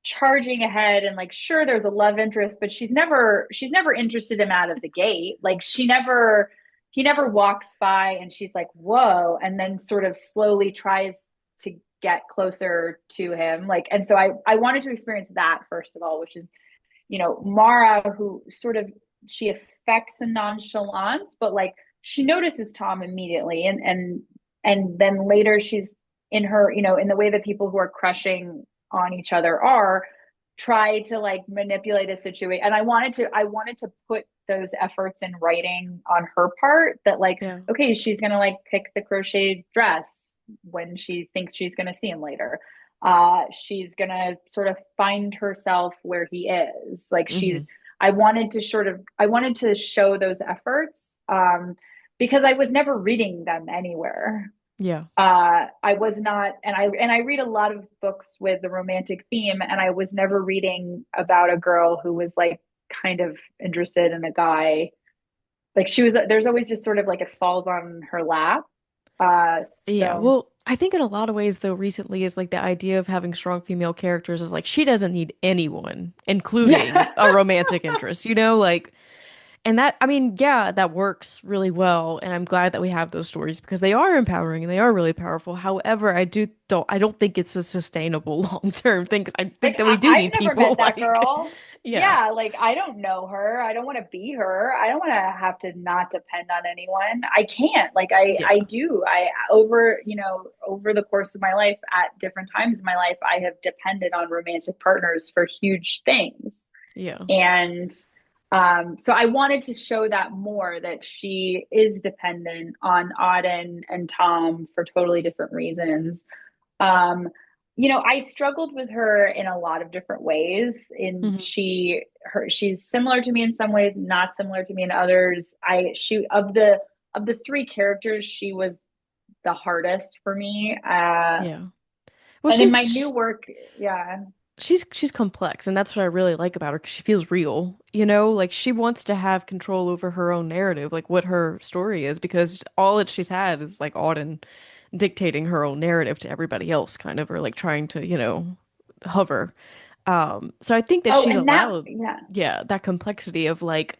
charging ahead and like, sure, there's a love interest, but she's never interested him out of the gate. Like he never walks by and she's like, whoa, and then sort of slowly tries to get closer to him. Like, and so I wanted to experience that first of all, which is, Mara, who sort of, she affects a nonchalance, but like she notices Tom immediately, and then later she's in her, in the way that people who are crushing on each other are try to like manipulate a situation. And I wanted to put those efforts in writing on her part that like, Yeah. okay, she's gonna like pick the crocheted dress when she thinks she's gonna see him later. She's gonna sort of find herself where he is. Like Hmm. I wanted to show those efforts because I was never reading them anywhere. Yeah. I was not, and I read a lot of books with the romantic theme, and I was never reading about a girl who was like kind of interested in a guy. Like she was, there's always just sort of like it falls on her lap. Uh, Yeah, so well, I think in a lot of ways, though, recently is like the idea of having strong female characters is like she doesn't need anyone, including yeah. a romantic interest, you know? Like, and that, I mean, yeah, that works really well. And I'm glad that we have those stories because they are empowering and they are really powerful. However, I don't think it's a sustainable long-term thing 'cause I Like think that we do I've need never met people that like, girl. yeah, Yeah, like I don't know her. I don't want to be her. I don't want to have to not depend on anyone. I can't. Like I yeah, do. I over, over the course of my life at different times in my life, I have depended on romantic partners for huge things. yeah, And so I wanted to show that more that she is dependent on Auden and Tom for totally different reasons. um I struggled with her in a lot of different ways. In hmm she's similar to me in some ways, not similar to me in others. I she of the three characters, she was the hardest for me. yeah. Well, And in my new work, yeah. she's complex, and that's what I really like about her because she feels real, you know? Like she wants to have control over her own narrative, like what her story is, because all that she's had is like Auden dictating her own narrative to everybody else, kind of, or like trying to, hover. So I think that Oh, she's and that, allowed, yeah. yeah, that complexity of like,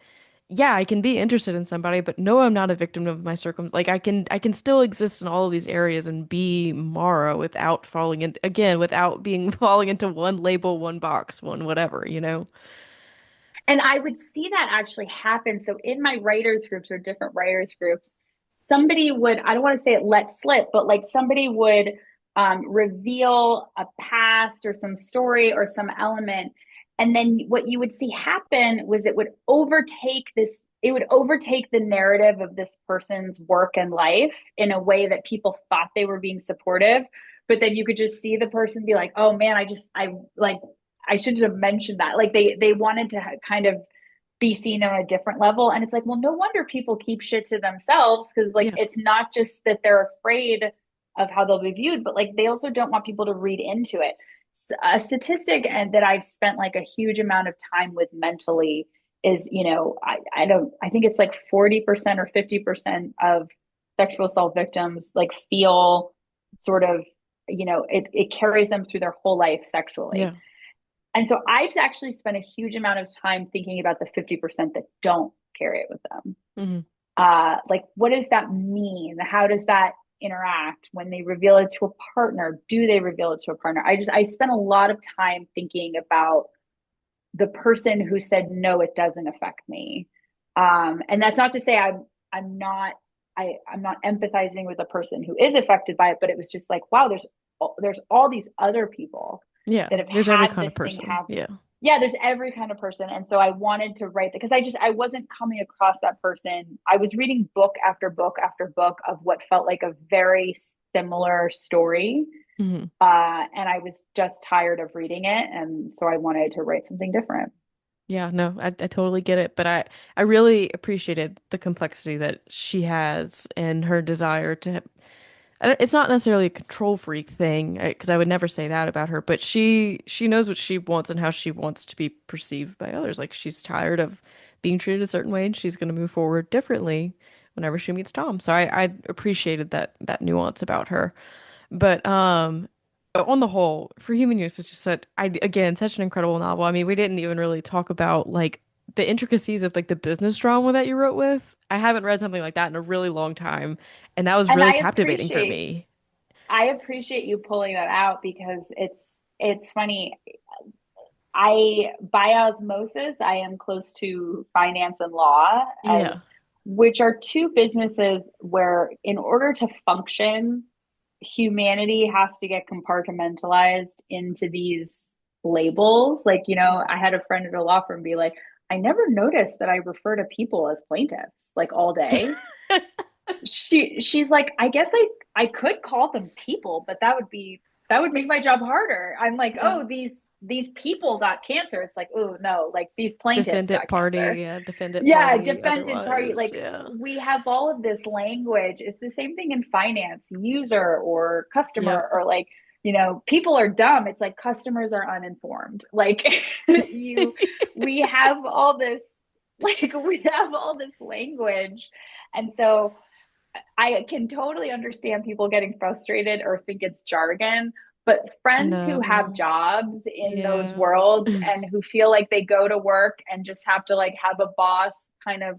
yeah, I can be interested in somebody, but no, I'm not a victim of my circum. Like I can still exist in all of these areas and be Mara without falling in again, without being falling into one label, one box, one whatever, you know? And I would see that actually happen. So in my writers groups or different writers groups, somebody would, I don't want to say it let slip, but like somebody would reveal a past or some story or some element. And then what you would see happen was it would overtake the narrative of this person's work and life in a way that people thought they were being supportive. But then you could just see the person be like, oh man, I like I should have mentioned that. Like they wanted to kind of be seen on a different level. And it's like, well, no wonder people keep shit to themselves, because like Yeah. it's not just that they're afraid of how they'll be viewed, but like they also don't want people to read into it. A statistic and that I've spent like a huge amount of time with mentally is, I think it's like 40% or 50% of sexual assault victims like feel sort of, it carries them through their whole life sexually. Yeah. And so I've actually spent a huge amount of time thinking about the 50% that don't carry it with them. hmm Like, what does that mean? How does that interact when they reveal it to a partner? Do they reveal it to a partner? I spent a lot of time thinking about the person who said, no, it doesn't affect me. And that's not to say I'm not, I'm not empathizing with the person who is affected by it, but it was just like, wow, there's all these other people Yeah. that have There's every had kind of this thing person. happen. Yeah. Yeah, there's every kind of person. And so I wanted to write that because I wasn't coming across that person. I was reading book after book after book of what felt like a very similar story. hmm And I was just tired of reading it. And so I wanted to write something different. Yeah, no, I totally get it, but I really appreciated the complexity that she has and her desire to it's not necessarily a control freak thing, because I would never say that about her, but she knows what she wants and how she wants to be perceived by others. Like she's tired of being treated a certain way and she's going to move forward differently whenever she meets Tom. So I appreciated that nuance about her. But on the whole, For Human Use is just such an incredible novel. I mean, we didn't even really talk about like the intricacies of like the business drama that you wrote with. I haven't read something like that in a really long time, and that was And really captivating for me. I appreciate you pulling that out because it's funny. I by osmosis, I am close to finance and law, Yeah. as which are two businesses where in order to function, humanity has to get compartmentalized into these labels. Like, I had a friend at a law firm be like, I never noticed that I refer to people as plaintiffs like all day. She's like, I guess I could call them people, but that would be that would make my job harder. I'm like, Yeah. oh, these people got cancer. It's like, oh no, like these plaintiffs Defendant got party, cancer. yeah, defendant Yeah, party, defendant party. otherwise, Like yeah. we have all of this language. It's the same thing in finance, user or Yep. customer, or like, people are dumb. It's like customers are uninformed. Like you, we have all this, like we have all this language. And so I can totally understand people getting frustrated or think it's jargon, but friends who have No. jobs in those Yeah. worlds and who feel like they go to work and just have to like have a boss kind of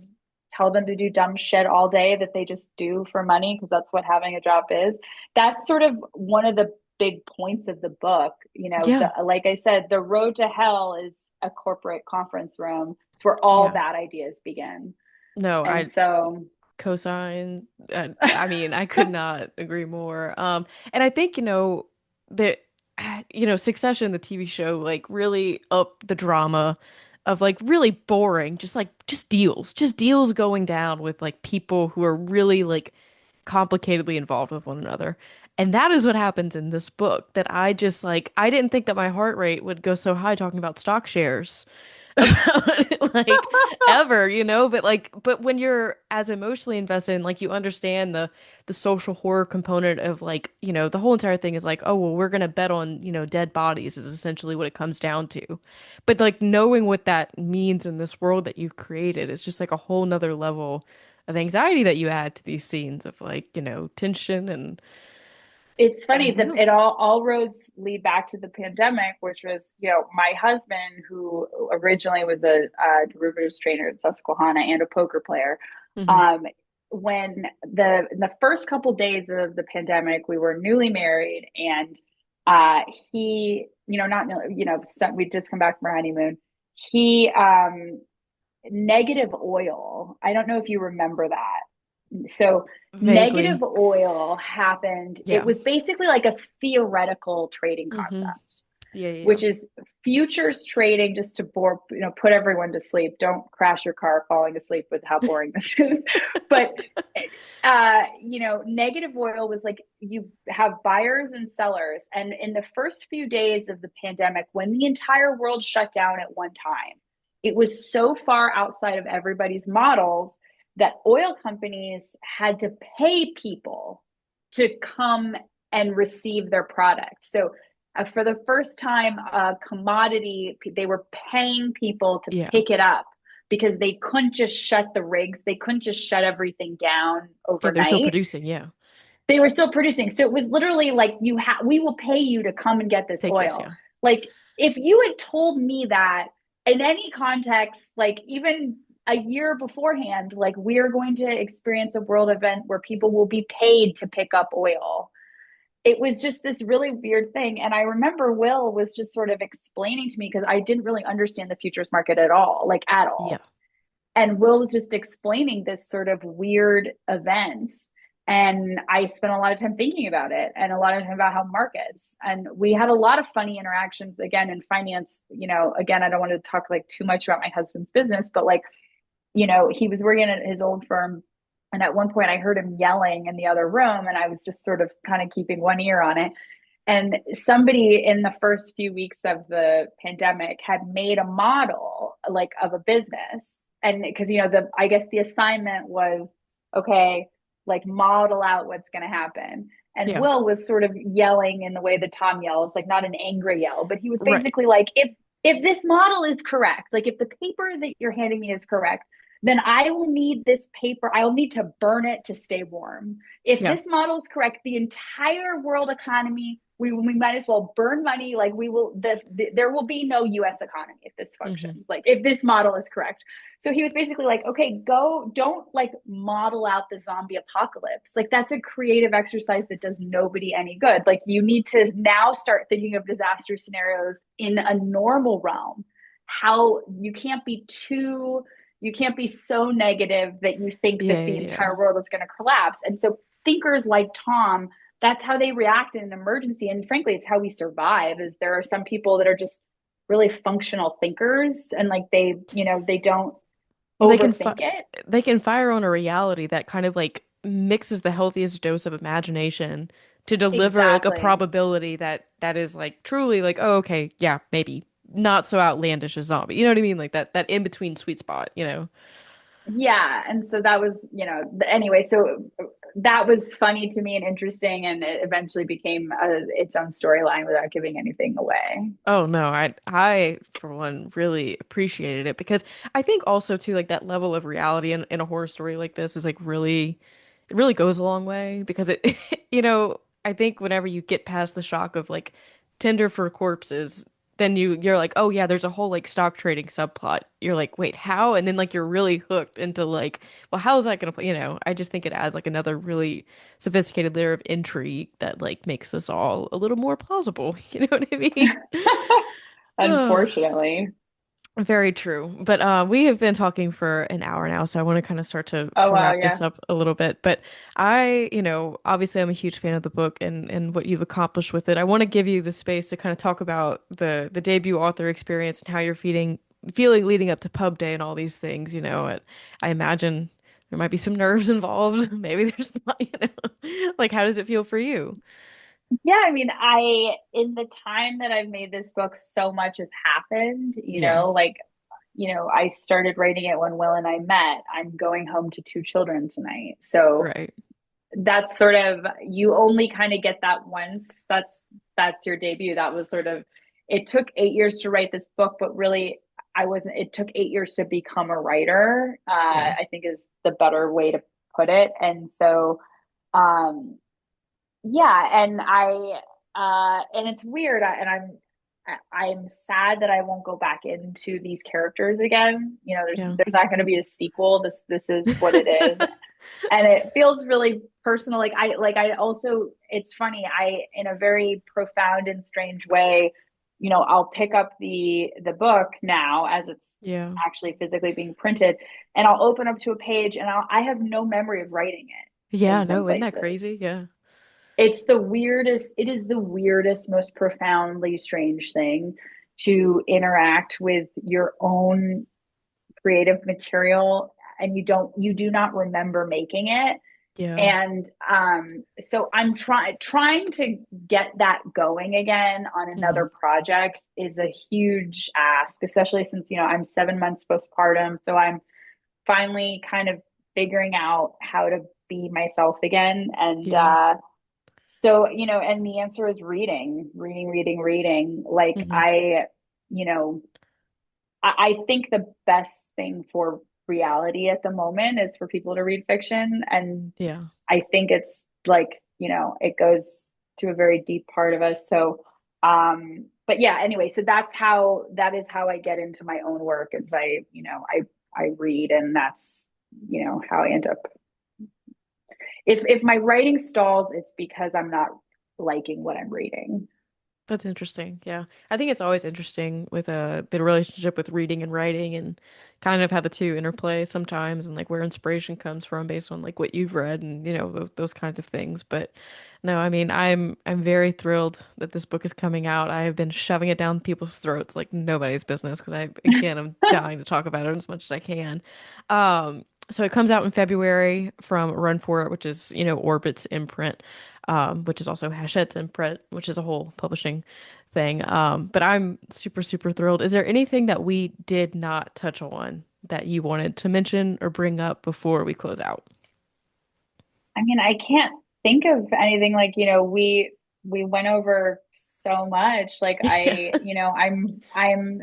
tell them to do dumb shit all day that they just do for money because that's what having a job is. That's sort of one of the big points of the book. Yeah. Like I said, the road to hell is a corporate conference room. It's where all Yeah. bad ideas begin. No, And I so cosign. I mean, I could not agree more. And I think, that, Succession, the TV show, like really upped the drama of like really boring, just deals going down with like people who are really like complicatedly involved with one another. And that is what happens in this book that I just like, I didn't think that my heart rate would go so high talking about stock shares about it, like ever, but when you're as emotionally invested in, like, you understand the social horror component of, like, the whole entire thing is like, oh well, we're gonna bet on, dead bodies is essentially what it comes down to. But like knowing what that means in this world that you've created is just like a whole nother level of anxiety that you add to these scenes of, like, tension it's and funny that everything it else. all roads lead back to the pandemic, which was, my husband, who originally was a derivatives trainer at Susquehanna and a poker player. Hmm. Um, when the first couple days of the pandemic, we were newly married, and he, not we'd just come back from our honeymoon. He negative oil. I don't know if you remember that. So Vaguely. negative oil happened. It Yeah. was basically like a theoretical trading Hmm. concept, Yeah, yeah, yeah. which is futures trading. Just to bore, put everyone to sleep. Don't crash your car falling asleep with how boring this is. But negative oil was like you have buyers and sellers, and in the first few days of the pandemic, when the entire world shut down at one time, it was so far outside of everybody's models that oil companies had to pay people to come and receive their product. So for the first time, a commodity, they were paying people to Yeah. pick it up because they couldn't just shut the rigs. They couldn't just shut everything down Yeah, they're still overnight. producing, yeah. They were still producing. So it was literally like, we will pay you to come and get this Take this, oil. yeah. Like if you had told me that in any context, like even a year beforehand, like we're going to experience a world event where people will be paid to pick up oil, it was just this really weird thing. And I remember Will was just sort of explaining to me, because I didn't really understand the futures market at all, like at Yeah. all. And Will was just explaining this sort of weird event. And I spent a lot of time thinking about it and a lot of time about how markets. And we had a lot of funny interactions again in finance. Again, I don't want to talk like too much about my husband's business, but like, he was working at his old firm. And at one point I heard him yelling in the other room, and I was just sort of kind of keeping one ear on it. And somebody in the first few weeks of the pandemic had made a model like of a business. And because, I guess the assignment was, okay, like model out what's going to happen. And Yeah. Will was sort of yelling in the way that Tom yells, like not an angry yell, but he was Right. basically like, if this model is correct, like if the paper that you're handing me is correct, then I will need this paper. I'll need to burn it to stay warm. If Yeah. this model is correct, the entire world economy, we might as well burn money. Like there will be no U.S. economy if this Hmm. functions. Like if this model is correct. So he was basically like, okay, don't like model out the zombie apocalypse. Like that's a creative exercise that does nobody any good. Like you need to now start thinking of disaster scenarios in a normal realm. How you can't be so negative that you think that Yeah, the yeah, yeah. entire world is going to collapse. And so thinkers like Tom, that's how they react in an emergency. And frankly, it's how we survive. Is there are some people that are just really functional thinkers, and like they don't Well, overthink it. they can fire on a reality that kind of like mixes the healthiest dose of imagination to deliver like a Exactly. probability that is like truly like, oh, okay, yeah, maybe not so outlandish as zombie. You know what I mean? Like that in between sweet spot, you know? Yeah, and so that was, anyway, so that was funny to me and interesting, and it eventually became its own storyline without giving anything away. Oh no, I for one really appreciated it because I think also too like that level of reality in a horror story like this is like really it really goes a long way because it I think whenever you get past the shock of like Tinder for corpses, then you're like, oh yeah, there's a whole like stock trading subplot. You're like, wait, how? And then like you're really hooked into like, well, how is that gonna play? I just think it adds like another really sophisticated layer of intrigue that like makes this all a little more plausible. You know what I mean? Oh, Unfortunately. very true. But we have been talking for an hour now, so I want to kind of start to Oh wow, wrap this yeah. up a little bit. But obviously I'm a huge fan of the book and what you've accomplished with it. I want to give you the space to kind of talk about the debut author experience and how you're feeling leading up to pub day and all these things, I imagine there might be some nerves involved. Maybe there's not, Like how does it feel for you? Yeah, I mean, I in the time that I've made this book, so much has happened, Yeah, like, I started writing it when Will and I met. I'm going home to two children tonight. So right. that's sort of, you only kind of get that once. That's your debut. That was sort of, it took 8 years to write this book, but really I wasn't, it took 8 years to become a writer, Yeah. I think is the better way to put it. And so um yeah, and and it's weird, I'm sad that I won't go back into these characters again. Yeah. There's not going to be a sequel. This is what it is, and it feels really personal. I also, it's funny, I, in a very profound and strange way, I'll pick up the book now as it's Yeah. actually physically being printed, and I'll open up to a page, and I have no memory of writing it Yeah, in some no, isn't that places. crazy? Yeah. It is the weirdest, most profoundly strange thing to interact with your own creative material, and you do not remember making it. Yeah. And so I'm trying to get that going again on Hmm. another project is a huge ask, especially since, I'm 7 months postpartum. So I'm finally kind of figuring out how to be myself again. And Yeah. so, and the answer is reading, reading, reading, reading. Like Hmm. you know, I think the best thing for reality at the moment is for people to read fiction. And Yeah. I think it's like, it goes to a very deep part of us. So, but yeah, anyway, so that is how I get into my own work is I read, and that's, how I end up. If my writing stalls, it's because I'm not liking what I'm reading. That's interesting. Yeah. I think it's always interesting with the relationship with reading and writing and kind of how the two interplay sometimes and like where inspiration comes from based on like what you've read and those kinds of things. But no, I mean, I'm very thrilled that this book is coming out. I have been shoving it down people's throats like nobody's business because I'm dying to talk about it as much as I can. So it comes out in February from Run For It, which is, Orbit's imprint, which is also Hachette's imprint, which is a whole publishing thing. But I'm super, super thrilled. Is there anything that we did not touch on that you wanted to mention or bring up before we close out? I mean, I can't think of anything, like, we went over so much. Like I'm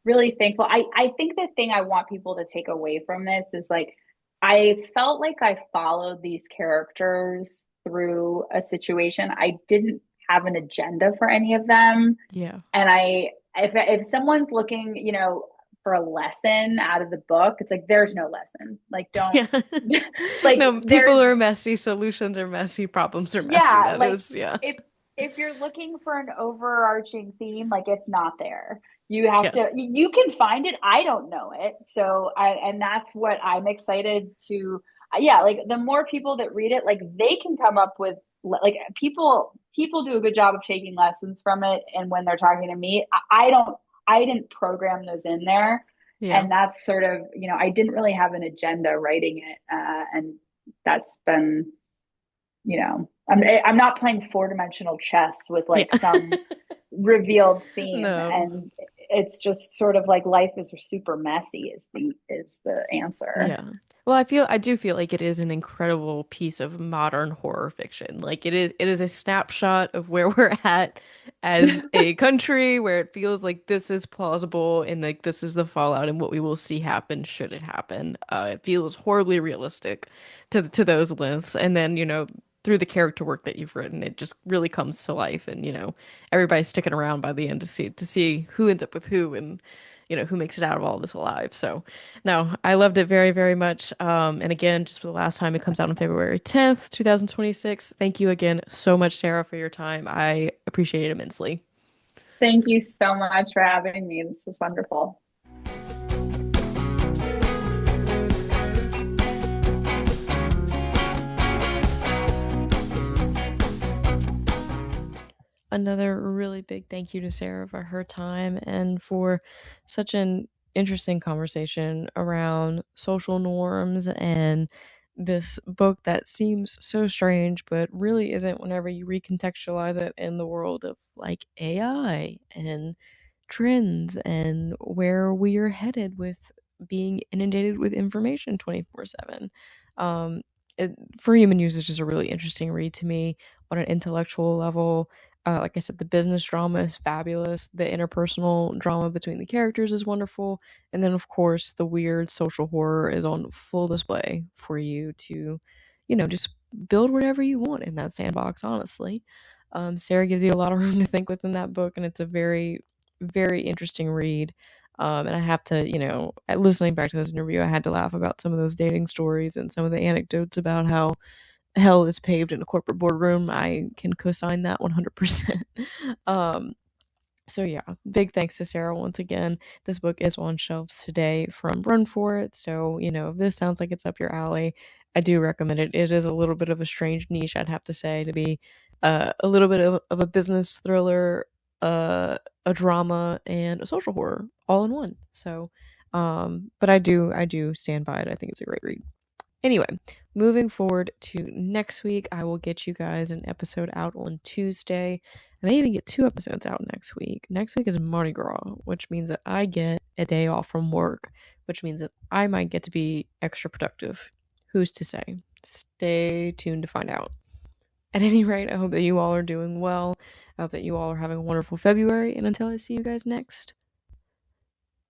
really thankful. I think the thing I want people to take away from this is like I felt like I followed these characters through a situation. I didn't have an agenda for any of them. Yeah. And if someone's looking, for a lesson out of the book, it's like there's no lesson. Like don't Yeah. like No, people there's are messy, solutions are messy, problems are messy. yeah, That like is, yeah. if you're looking for an overarching theme, like it's not there. You have Yeah. to, you can find it. I don't know it. So and that's what I'm excited to, yeah, like the more people that read it, like they can come up with, like people do a good job of taking lessons from it. And when they're talking to me, I don't, I didn't program those in there. Yeah. And that's sort of, I didn't really have an agenda writing it. And that's been, I'm not playing four-dimensional chess with like Yeah. some revealed theme, No. and it's just sort of like life is super messy is the answer. Yeah. Well, I do feel like it is an incredible piece of modern horror fiction. Like it is a snapshot of where we're at as a country, where it feels like this is plausible and like this is the fallout and what we will see happen should it happen. It feels horribly realistic to those lengths. And then, through the character work that you've written, it just really comes to life and, everybody's sticking around by the end to see who ends up with who and who makes it out of all this alive. So no, I loved it very, very much. And again, just for the last time, it comes out on February 10th, 2026. Thank you again so much, Sarah, for your time. I appreciate it immensely. Thank you so much for having me. This was wonderful. Another really big thank you to Sarah for her time and for such an interesting conversation around social norms and this book that seems so strange but really isn't whenever you recontextualize it in the world of like AI and trends and where we are headed with being inundated with information 24/7. Um, for Human Use is just a really interesting read to me on an intellectual level. Like I said, the business drama is fabulous. The interpersonal drama between the characters is wonderful. And then, of course, the weird social horror is on full display for you to, just build whatever you want in that sandbox, honestly. Sarah gives you a lot of room to think within that book, and it's a very, very interesting read. And I have to, listening back to this interview, I had to laugh about some of those dating stories and some of the anecdotes about how hell is paved in a corporate boardroom. I can co-sign that 100%. um, so yeah, big thanks to Sarah once again. This book is on shelves today from Run For It. So, if this sounds like it's up your alley, I do recommend it. It is a little bit of a strange niche, I'd have to say, to be a little bit of a business thriller, a drama, and a social horror all in one. So, but I do stand by it. I think it's a great read. Anyway, moving forward to next week, I will get you guys an episode out on Tuesday. I may even get 2 episodes out next week. Next week is Mardi Gras, which means that I get a day off from work, which means that I might get to be extra productive. Who's to say? Stay tuned to find out. At any rate, I hope that you all are doing well. I hope that you all are having a wonderful February, and until I see you guys next,